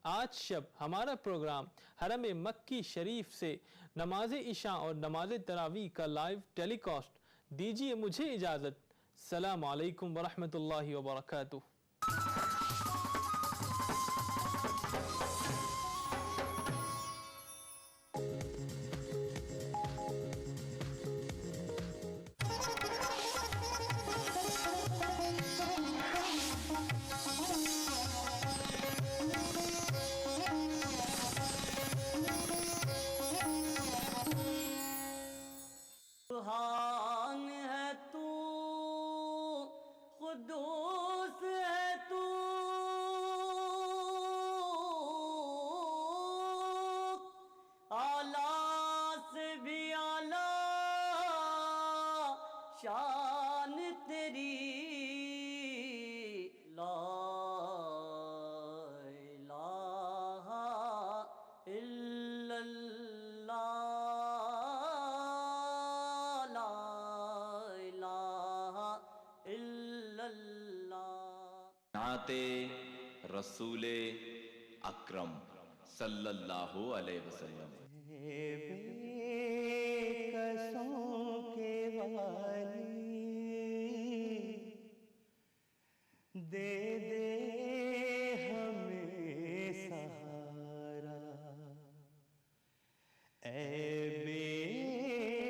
आज शब हमारा प्रोग्राम हरम मक्की शरीफ से नमाज इशा और नमाज तरावी का लाइव टेलीकास्ट। दीजिए मुझे इजाज़त। अस्सलामु अलैकुम वरहमतुल्लाहि वबरकातुहू। सुभान है तू, खुदूस है तू, आला से भी आला शान तेरी, ला इलाहा इल्लल्लाह, नाते रसूले अकरम सल्लल्लाहु अलैहि वसल्लम। बेकसों के वाली दे दे हमें सहारा, ऐ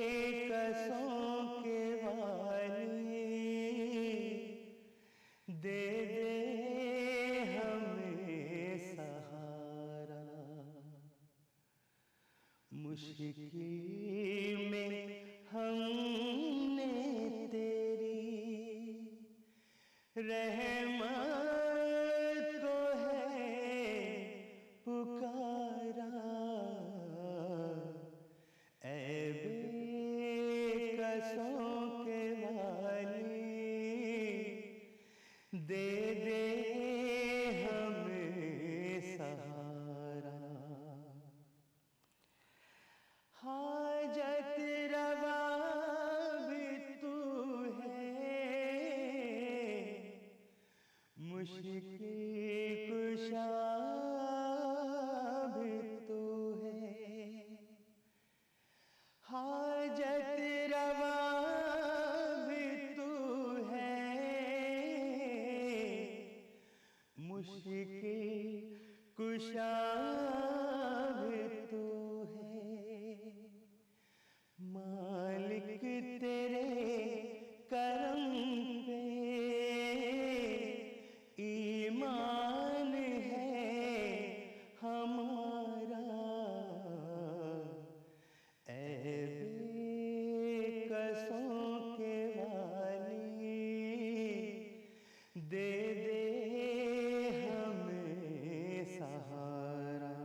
बेकसों के वाली दे दे हमें सहारा, मुश्किल में हमने तेरी रहमत को है पुकारा, ऐ बेकसों के वाली दे दे हमें सहारा। हाजत रवा भी तू है, मुश्किल कुशा भी तू है, हाजत रवा भी तू है, मुश्किल कुशा भी तू है, मालिक तेरे करम पे ईमान है हमारा, ऐ बेकसों के वाली दे दे हमें सहारा।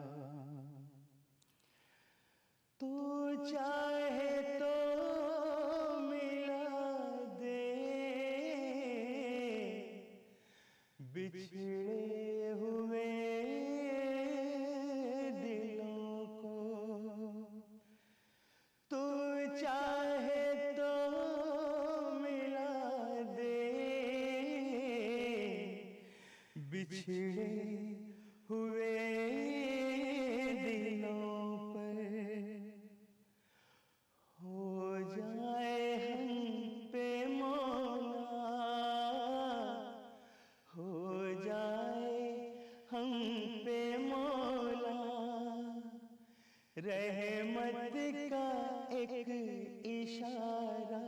तू चाहे तो मिला दे बिछड़े हुए दिलों को, तू चाहे तो मिला दे बिछड़े हुए दिलों पर, हो जाए हम पे मौला, हो जाए हम पे मौला, रहमत का एक इशारा,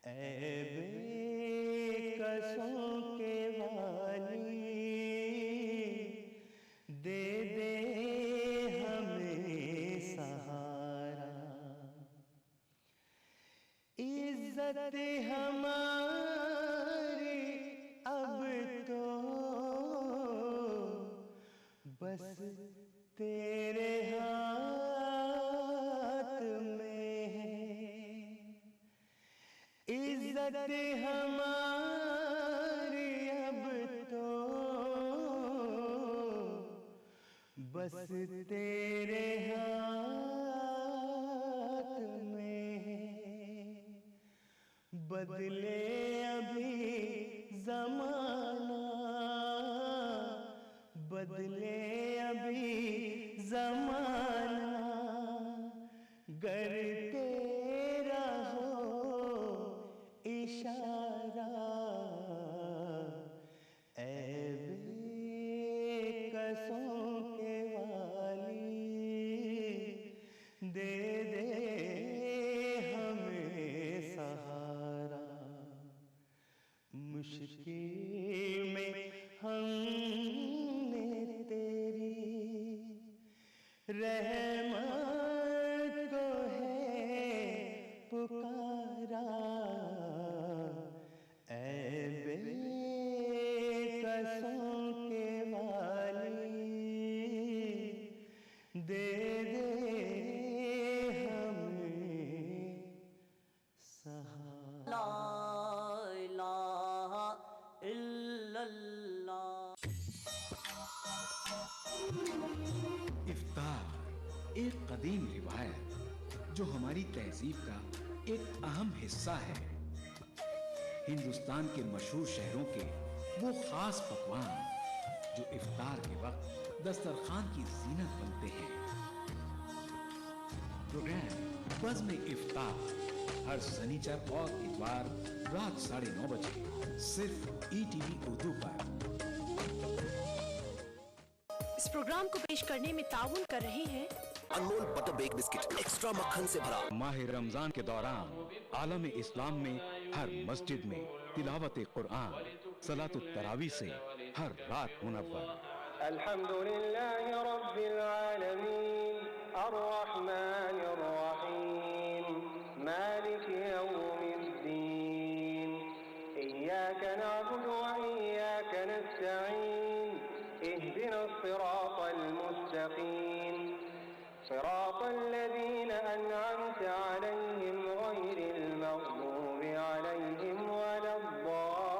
ऐ बेकसों के वाली दे दे हमें सहारा। इज्जत हमारी अब तो बस तेरे हाथ में है, इज्जत हमारी अब तो बस तेरे हाथ में है, बदले अभी ज़माना कसों के वाली दे दे हमें सहारा, मुश्किल में हमने तेरी रहमत को है पुकारा, ऐ बेकसों के वाली दे दे हमें सहारा। ला इलाहा इल्लल्लाह। इफ्तार एक कदीम रिवायत जो हमारी तहजीब का एक अहम हिस्सा है। हिंदुस्तान के मशहूर शहरों के वो खास पकवान जो इफ्तार के वक्त दस्तरखान की जीनत बनते हैं। प्रोग्राम बज़्म इफ्तार हर शनिचर और इतवार रात 9:30 बजे सिर्फ ETV उर्दू पर। इस प्रोग्राम को पेश करने में ताउन कर रहे हैं Anmol butter bake biscuit extra मक्खन से भरा। माह रमजान के दौरान आलम इस्लाम में हर मस्जिद में तिलावत कुरान सलातुत तरावी से हर रात मुनव्वर। अल्हम्दुलिल्लाहि रब्बिल आलमीन अर्रहमानिर रहीम मालिकि यौमिद्दीन इय्याका नअबुदु व इय्याका नस्तईन इहदिनस सिरातल मुस्तकीम सिरातल लज़ीना अनअमत अलैहिम गैरिल मग़दूबि अलैहिम वलद्दाल्लीन।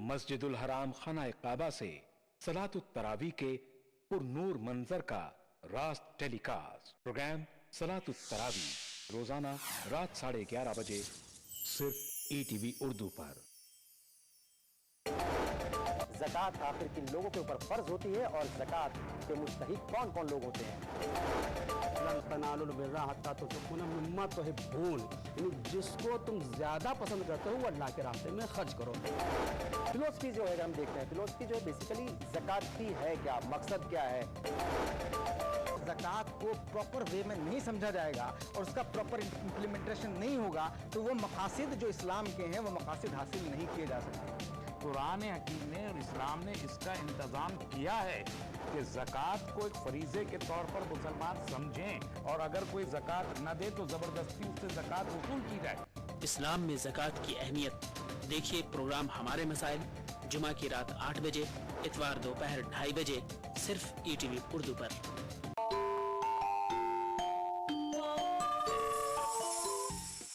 मस्जिदुल हराम खाना काबा से सलातुत तरावी के पुरनूर मंजर का रास्त टेलीकास्ट। प्रोग्राम सलातुत तरावी रोजाना रात 11:30 बजे सिर्फ ETV उर्दू पर। ज़कात आखिर किन लोगों के ऊपर फर्ज होती है और ज़कात के मुस्तहिक कौन कौन लोग होते हैं? जिसको तुम ज्यादा पसंद करते हो वो अल्लाह के रास्ते में खर्च करो। फिलोसफी जो है हम देखते हैं, फिलोसफी जो है बेसिकली ज़कात की है क्या, मकसद क्या है? ज़कात को प्रॉपर वे में नहीं समझा जाएगा और उसका प्रॉपर इम्प्लीमेंटेशन नहीं होगा तो वो मकासद जो इस्लाम के हैं वो मकासद हासिल नहीं किए जा सकते। कुरान हकीम ने और इस्लाम ने इसका इंतजाम किया है कि ज़कात को एक फरीज़े के तौर पर मुसलमान समझें और अगर कोई ज़कात न दे तो ज़बरदस्ती उससे ज़कात वसूल की जाए। इस्लाम में ज़कात की अहमियत देखिए प्रोग्राम हमारे मसाइल जुमा की रात 8 बजे, इतवार दोपहर 2:30 बजे सिर्फ ETV उर्दू पर।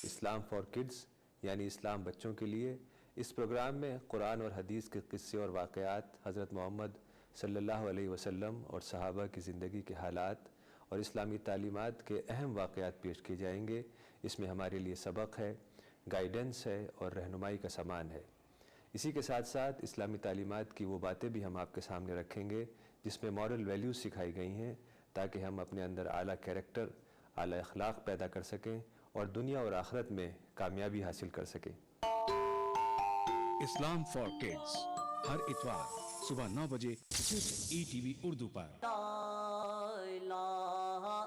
इस्लाम फॉर किड्स यानी इस्लाम बच्चों के लिए। इस प्रोग्राम में कुरान और हदीस के किस्से और वाक़यात, हज़रत मोहम्मद सल्लल्लाहु अलैहि वसल्लम और सहाबा की ज़िंदगी के हालात और इस्लामी तालीमात के अहम वाक़यात पेश किए जाएंगे। इसमें हमारे लिए सबक है, गाइडेंस है और रहनुमाई का सामान है। इसी के साथ साथ इस्लामी तालीमात की वो बातें भी हम आपके सामने रखेंगे जिसमें मॉरल वैल्यूज़ सिखाई गई हैं ताकि हम अपने अंदर आला कैरेक्टर, आला अखलाक पैदा कर सकें और दुनिया और आखिरत में कामयाबी हासिल कर सकें। इस्लाम फॉर किड्स हर इतवार सुबह 9 बजे सिर्फ ETV उर्दू पर। ला इलाहा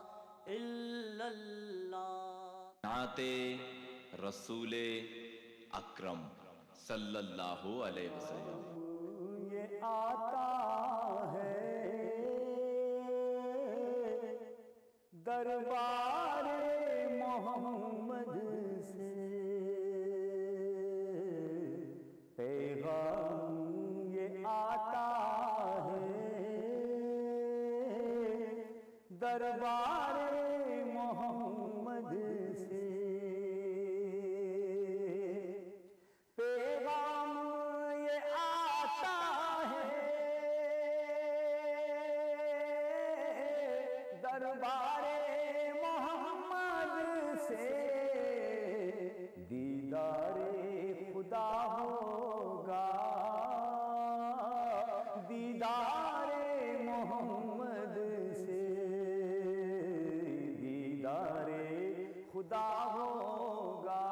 इल्लल्लाह। नाते रसूले अकरम सल्लल्लाहु अलैहि वसल्लम। ये आता है दरबार मोहम्मद से पैगाम, ये आता है दरबार मोहम्मद से पैगाम, ये आता है दरबार मोहम्मद से दीदारे खुदा होगा, दीदारे मोहम्मद से दीदारे खुदा होगा।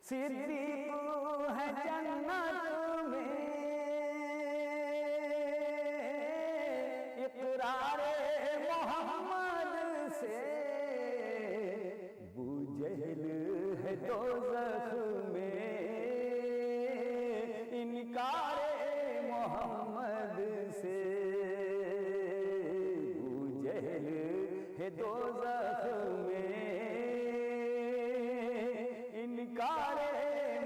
सिद्दीक है जन्नत में, इकरारे मोहम्मद से, बूजहल है दोज़ख में, इनकारे मोहम्मद से, बूजहल है दोज़ख में, इनकारे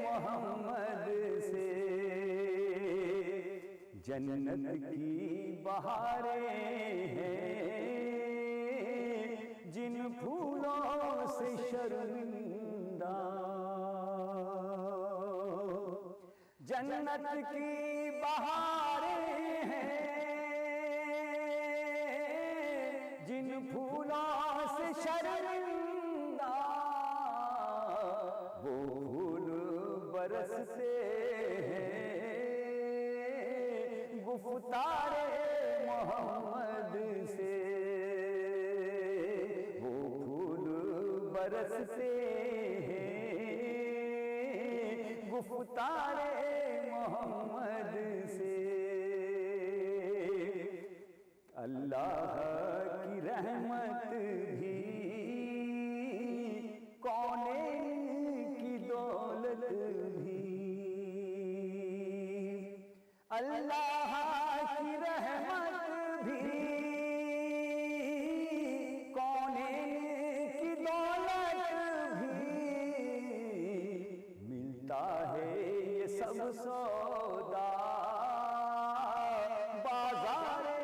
मोहम्मद से। जन्नत की बहारें हैं जिन फूलों से शर्मिंदा, जन्नत की बहारें हैं जिन फूलों से शर्मिंदा, वो फूल बरसते हैं गुफ्तारे मोहम्मद से, वो फूल बरसते हैं गुफ्तारे मोहम्मद से। अल्लाह की रहमत भी कौनैन की दौलत भी, अल्लाह की रहमत भी कौनैन की दौलत भी, मिलता है ये सब सौदा बाज़ारे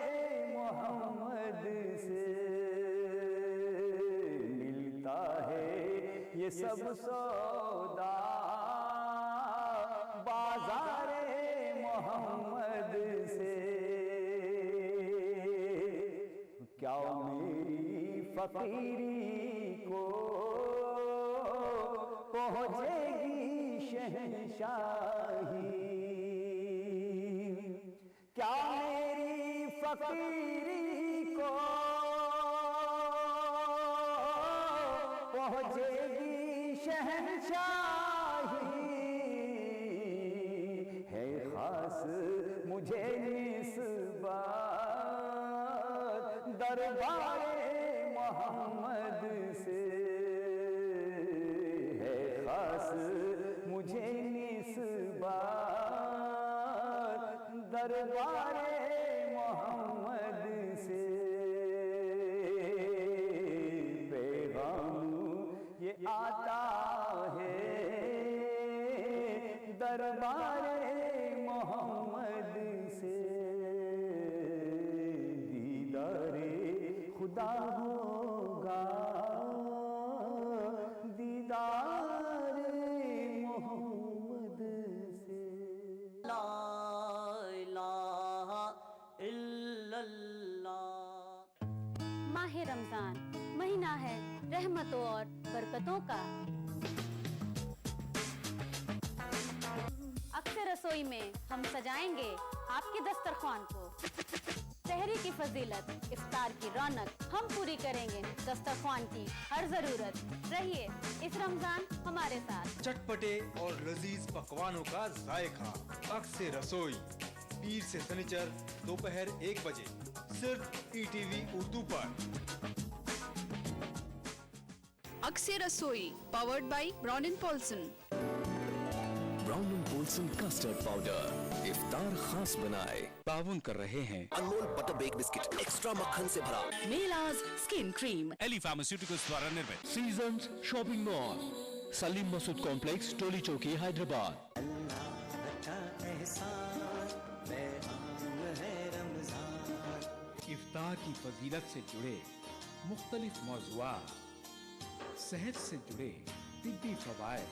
मोहम्मद से, मिलता है ये सब सौदा बाज़ारे मोहम्मद से। क्या मेरी फकीरी को पहुँचेगी शहंशाही, क्या मेरी फकीरी को पहुँचेगी शहंशाही, है खास मुझे निस्बत दरबारे मोहम्मद से, है खास मुझे निस्बत दरबारे मोहम्मद से। पैगाम ये आता है दरबारे मोहम्मद से, दीदारे खुदा होगा दीदारे मोहम्मद से। ला इलाहा इल्लल्लाह। माह रमजान महीना है रहमतों और बरकतों का। अक्सर रसोई में हम सजाएंगे आपके दस्तरख्वान को। सहरी की फजीलत, इफ्तार की रौनक, हम पूरी करेंगे दस्तरख्वान की हर जरूरत। रहिए इस रमजान हमारे साथ। चटपटे और लजीज पकवानों का जायका। अक्सर रसोई पीर से शनिचर दोपहर 1 बजे सिर्फ ईटीवी उर्दू पर। अक्सर रसोई powered by Brown and Polson. Brown and Polson custard powder इफ्तार खास बनाए। ताउन कर रहे हैं Anmol butter bake biscuit extra मक्खन से भरा। मेलाज स्किन क्रीम। एली फार्मास्यूटिकल्स द्वारा निर्मित। Seasons shopping mall, Salim Masood complex, Toli Chowki, Hyderabad. इफ्तार की फजीलत से जुड़े मुख्तलिफ मौज़ूआत, सेहत से जुड़े तिब्बी फवायद,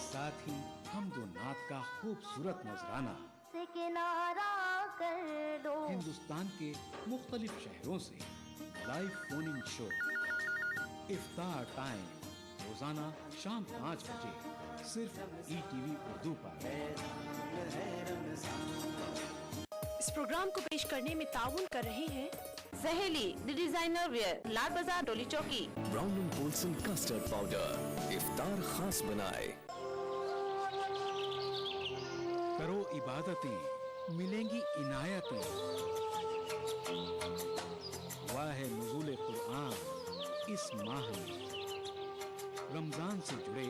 साथ ही हमदो नात का खूबसूरत नजराना से किनारा कर दो। हिंदुस्तान के मुख्तलिफ शहरों से लाइव फोन इन शो। इफ्तार टाइम रोजाना शाम 5 बजे सिर्फ ईटीवी उर्दू पर। इस प्रोग्राम को पेश करने में ताउन कर रहे हैं सहेली the designer wear, Lal Bazaar, Toli Chowki. Brown and Polson custard powder इफ्तार खास बनाए। करो इबादतें, मिलेंगी इनायतें। हुआ है नुज़ूल कुरान इस माह में, रमजान से जुड़े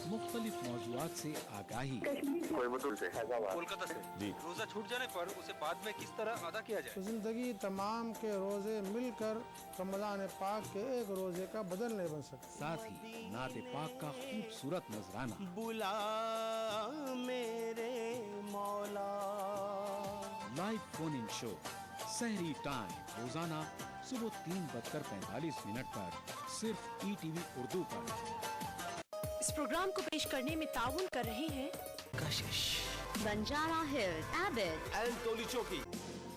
मुख्तलिफ मौज़ूआत से आगाही। कोलकाता से जी। रोजा छूट जाने पर उसे बाद में किस तरह अदा किया जाए? जिंदगी तमाम के रोजे मिलकर रमजान पाक के एक रोजे का बदल नहीं बन सकते। साथ ही नाते पाक का खूबसूरत नजराना। बुला मेरे मौला। लाइव फोन इन शो सहरी टाइम रोजाना सुबह 3:45 पर सिर्फ ETV उर्दू पर। इस प्रोग्राम को पेश करने में ताउन कर रहे हैं कशिश, बंजारा हिल्स, एबिड, एंड टोली चौकी,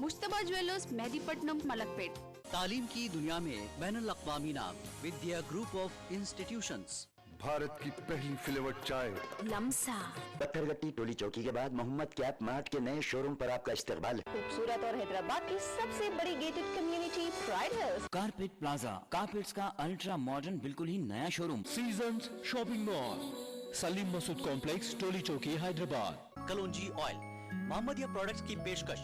मुश्तबा ज्वेलर्स, मेहदीपट्टनम, मलकपेट। तालीम की दुनिया में बैनुल अक़वामी नाम Vidya group of institutions. Bharat की पहली फ्लेवर्ड चाय लम्सा। पत्थरगट्टी टोली चौकी के बाद मोहम्मद कैप मार्ट के नए शोरूम पर आपका इस्तकबाल। खूबसूरत और हैदराबाद की सबसे बड़ी gated community Pride Hills. Carpet plaza, carpets का अल्ट्रा मॉडर्न बिल्कुल ही नया showroom. Seasons shopping mall, Salim Masood complex, Toli Chowki, Hyderabad. कलौंजी ऑयल, मोहम्मदिया प्रोडक्ट्स की पेशकश।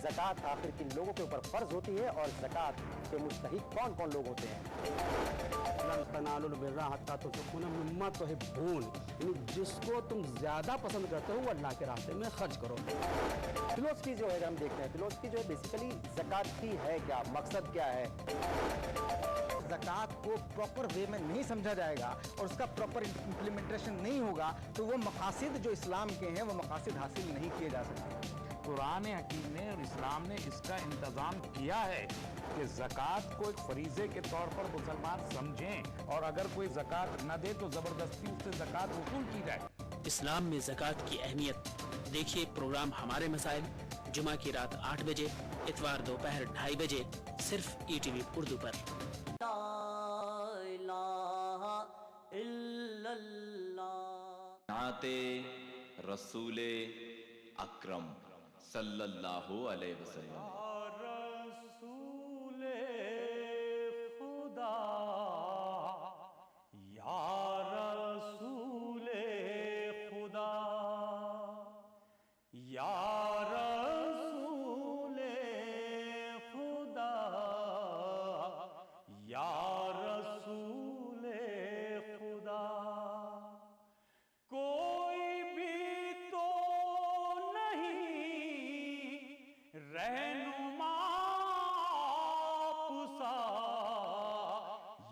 ज़कात आखिर किन लोगों के ऊपर फर्ज होती है और ज़कात के मुस्तहिक कौन कौन लोग होते हैं? यानी जिसको तुम ज्यादा पसंद करते हो वो अल्लाह के रास्ते में खर्च करो। फिलोसफी जो है हम देखते हैं, फिलोसफी जो है बेसिकली ज़कात की है क्या, मकसद क्या है। ज़कात को प्रॉपर वे में नहीं समझा जाएगा और उसका प्रॉपर इम्प्लीमेंटेशन नहीं होगा तो वो मकासद जो इस्लाम के हैं वो मकासद हासिल नहीं किए जा सकते। कुरान हकीम ने और इस्लाम ने इसका इंतज़ाम किया है कि ज़कात को एक फरीज़े के तौर पर मुसलमान समझें और अगर कोई ज़कात न दे तो ज़बरदस्ती उससे ज़कात वसूल की जाए। इस्लाम में ज़कात की अहमियत देखिए प्रोग्राम हमारे मसाइल, जुमा की रात 8 बजे, इतवार दोपहर 2:30 बजे, सिर्फ ETV उर्दू पर। ला इलाहा इल्लल्लाह। नाते रसूले अकरम सल्लल्लाहु अलैहि वसल्लम। रसूले खुदा, या रसूले खुदा, या रसूले खुदा, या रसूले खुदा। कोई भी तो रहनुमा पुसा,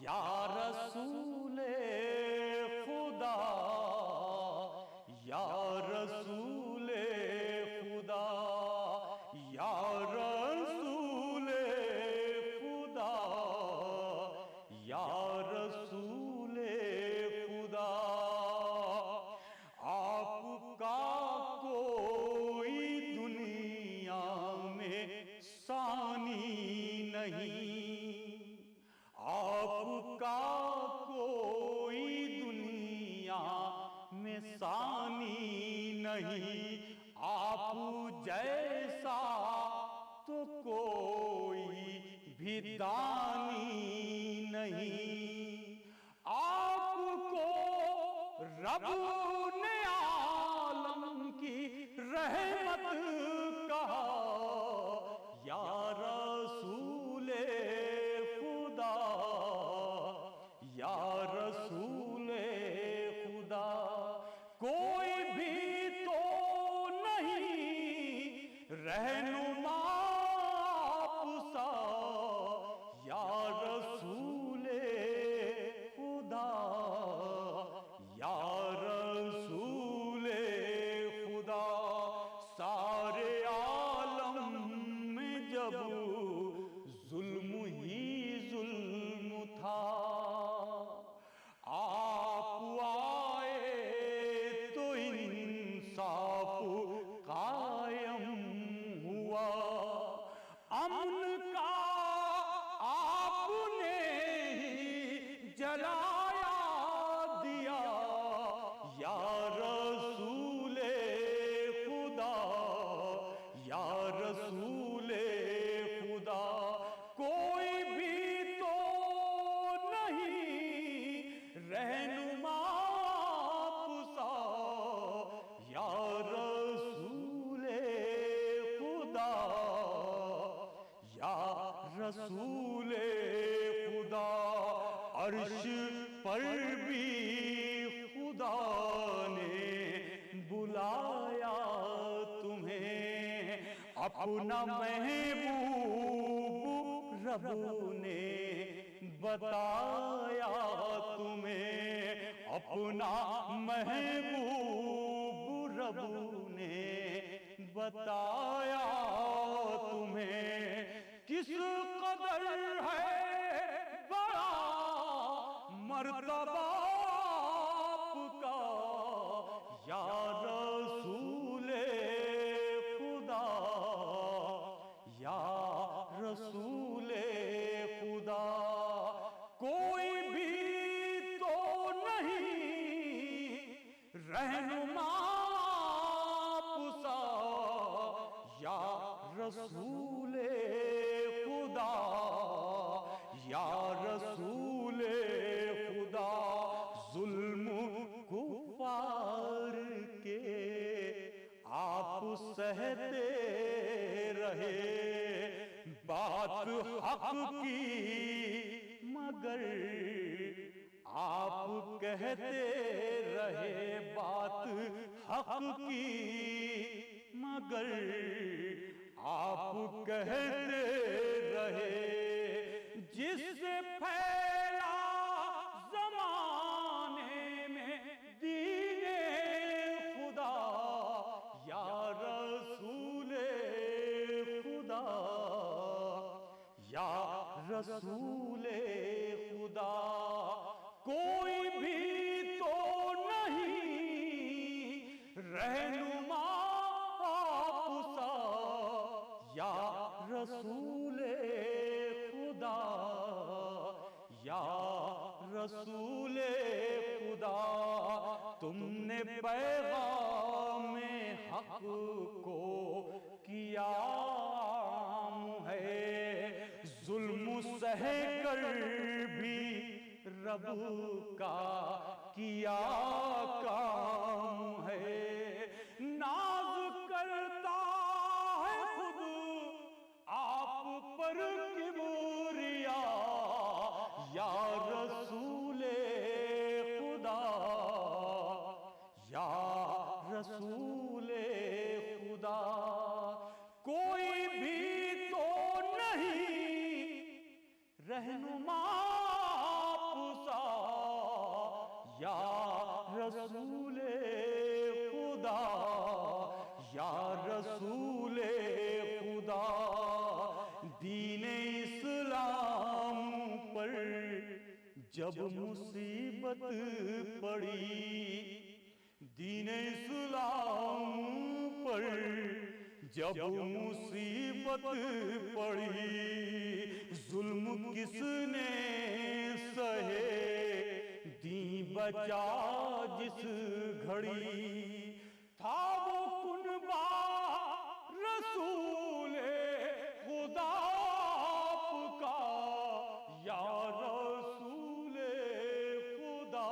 या रसूले खुदा, या रसूले खुदा, या रसूले खुदा, या रसूले खुदा। आपका कोई दुनिया में सानी नहीं, आपका कोई दुनिया में सानी नहीं। आप जैसा तो कोई भी दानी नहीं। आपको रब ने आलम की रहमत कहा, या रसूले खुदा, या रसूले खुदा। कोई भी तो नहीं रहनुमा पुसा, या रसूले खुदा, या रसूले खुदा। रसूले खुदा, अर्श पर भी खुदा ने बुलाया तुम्हें, अपना महबूब रब ने बताया तुम्हें, अपना महबूब रब ने बताया तुम्हें, किस कदर है बड़ा मर्तबा आपका या रसूले खुदा, या रसूले खुदा। कोई भी तो नहीं रहनुमा पुसा या रसूले खुदा, या रसूले खुदा। जुल्म कुफार के आप सहते रहे, बात हक की मगर आप कहते रहे, बात हक की मगर आप कहते रहे। जिससे फैला जमाने में दीने खुदा, या रसूले खुदा, या रसूले खुदा। कोई भी तो नहीं रहनुमा आपसा या रसूले खुदा, या रसूले खुदा। तुमने पैगाम हक को किया आम है, जुल्म सह कर भी रब का किया काम है। नाज करता है खुद आप पर किबरिया, या रसूले खुदा, या रसूले खुदा। कोई भी तो नहीं रहनुमा पुसा, या रसूले खुदा, या रसूले खुदा। दीने इस्लाम पर जब मुसीबत पड़ी, दीने इस्लाम पर जब मुसीबत पड़ी, जुल्म किसने सहे दी बचा जिस घड़ी। था वो कुनबा रसूले खुदा आपका, या रसूले खुदा,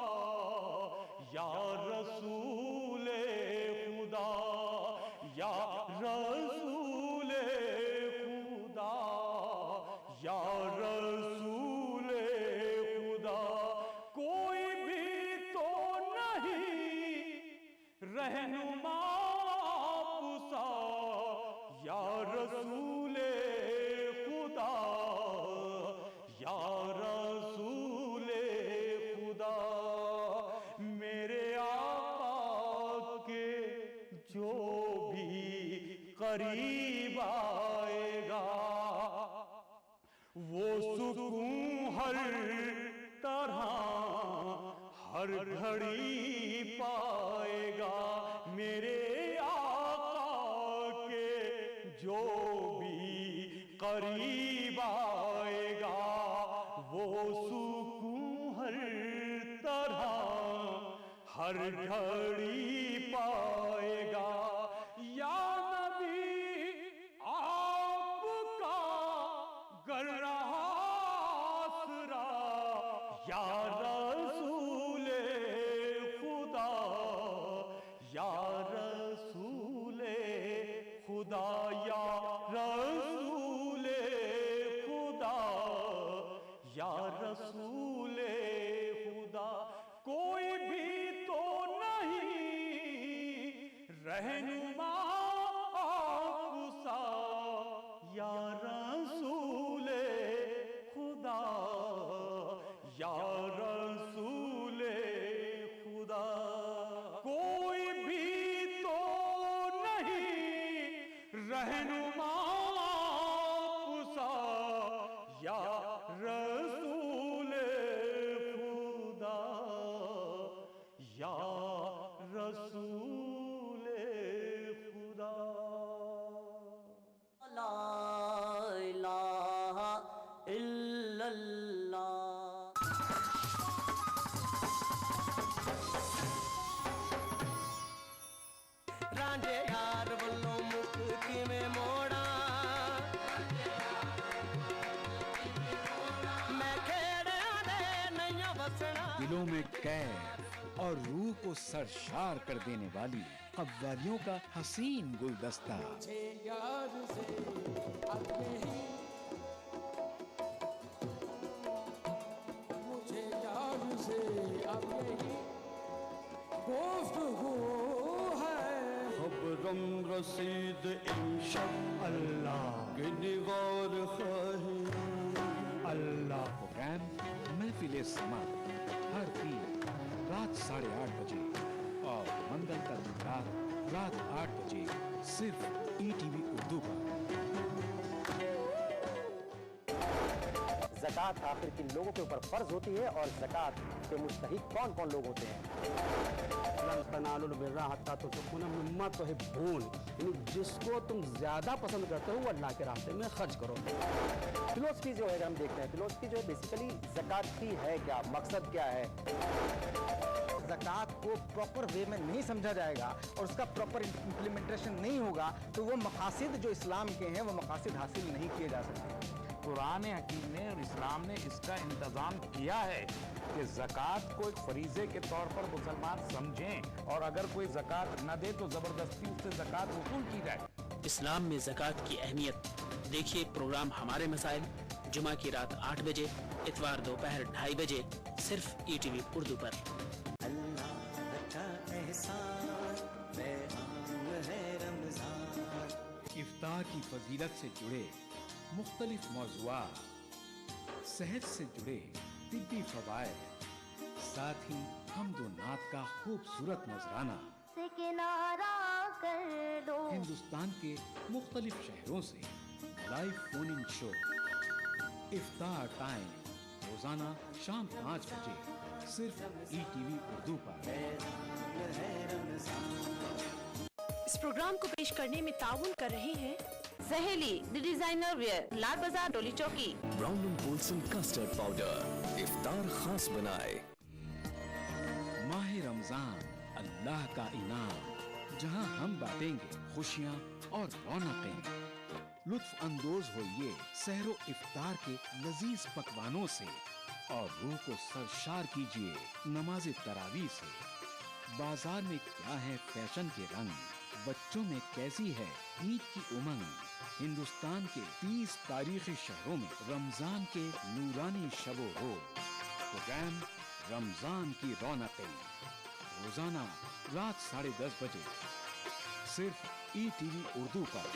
या रसूले खुदा, या रसूले खुदा, या रसूले खुदा। कोई भी तो नहीं रहनुमा पुसा, या रसूले खुदा, या रसूले खुदा। मेरे आका के जो भी करीब आएगा, वो सुकून हर तरह हर घड़ी पाएगा। मेरे आका के जो भी करीब आएगा, वो सुकून हर तरह हर घड़ी पाएगा। या नबी आपका कर रहा आसरा, या रसूले खुदा, या रसूले खुदा, या रसूले खुदा, या रसूले खुदा कोई भी तो नहीं रहनुमा आपसा या रसूले खुदा या रसूले खुदा कोई भी तो नहीं रहनुमा आपसा या रसूले खुदा या रसूले खुदा। ला इलाहा इल्लल्लाह। रांझे यार वल्लों मुख किवें मोड़ा मैं खेड़ियां दे नैया वसना। दिलों में कैफ और रूह को सरशार कर देने वाली कव्वालियों का हसीन गुलदस्ता। मुझे यार से आगे ही मुझे यार से आगे ही गुफ्तगू है खबरम रसीद इंशाअल्लाह के निगार खाही अल्लाह। प्रोग्राम महफिले समा हर पीर रात 8:30 बजे और मंगल का दिनदार रात 8 बजे सिर्फ ETV उर्दू पर। ज़कात आखिर किन लोगों के ऊपर फर्ज होती है और ज़कात के मुस्तहिक कौन कौन लोग होते हैं? यानी जिसको तुम ज्यादा पसंद करते हो वो अल्लाह के रास्ते में खर्च करो। फिलोसफी जो है हम देखते हैं, फिलोसफी जो है बेसिकली ज़कात की है क्या, मकसद क्या है। ज़कात को प्रॉपर वे में नहीं समझा जाएगा और उसका प्रॉपर इम्प्लीमेंटेशन नहीं होगा तो वो मकासद जो इस्लाम के हैं वो मकासद हासिल नहीं किए जा सकते। कुरान हकीम ने और इस्लाम ने इसका इंतजाम किया है कि ज़कात को एक फरीजे के तौर पर मुसलमान समझें और अगर कोई ज़कात न दे तो ज़बरदस्ती उससे ज़कात वसूल की जाए। इस्लाम में ज़कात की अहमियत देखिए प्रोग्राम हमारे मसाइल जुमा की रात 8 बजे, इतवार दोपहर 2:30 बजे सिर्फ ETV उर्दू पर। इफ्तार की फजीलत से जुड़े मुख्तलिफ मौज़ूआत, सेहत से जुड़े तिब्बी फवायद, साथ ही हम्दो नात का खूबसूरत नजराना से किनारा कर दो। हिंदुस्तान के मुख्तलिफ शहरों से लाइव फोन इन शो, इफ्तार टाइम रोजाना शाम 5 बजे सिर्फ ETV उर्दू पर। इस प्रोग्राम को पेश करने में ताउन कर रहे हैं सहेली the designer wear, Lal Bazaar, Toli Chowki. Brown and Polson custard powder इफ्तार खास बनाए। माह रमजान अल्लाह का इनाम, जहां हम बांटेंगे खुशियां और रौनकें। लुत्फ अंदोज होइए सहरो इफ्तार के लजीज पकवानों से और रूह को सरशार कीजिए नमाज तरावी से। बाजार में क्या है फैशन के रंग, बच्चों में कैसी है ईद की उमंग। हिंदुस्तान के 30 तारीखी शहरों में रमजान के नूरानी शबो रोज। प्रोग्राम रमजान की रौनकें रोजाना रात 10:30 बजे सिर्फ ETV उर्दू पर।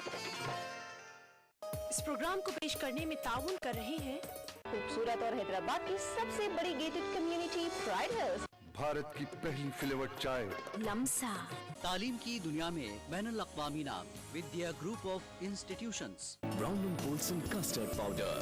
इस प्रोग्राम को पेश करने में ताउन कर रहे हैं खूबसूरत और हैदराबाद की सबसे बड़ी gated community Pride hills. Bharat की पहली फ्लेवर्ड चाय लम्सा। तालीम की दुनिया में बैनुल अक़वामी नाम Vidya group of institutions. Brown and Polson custard powder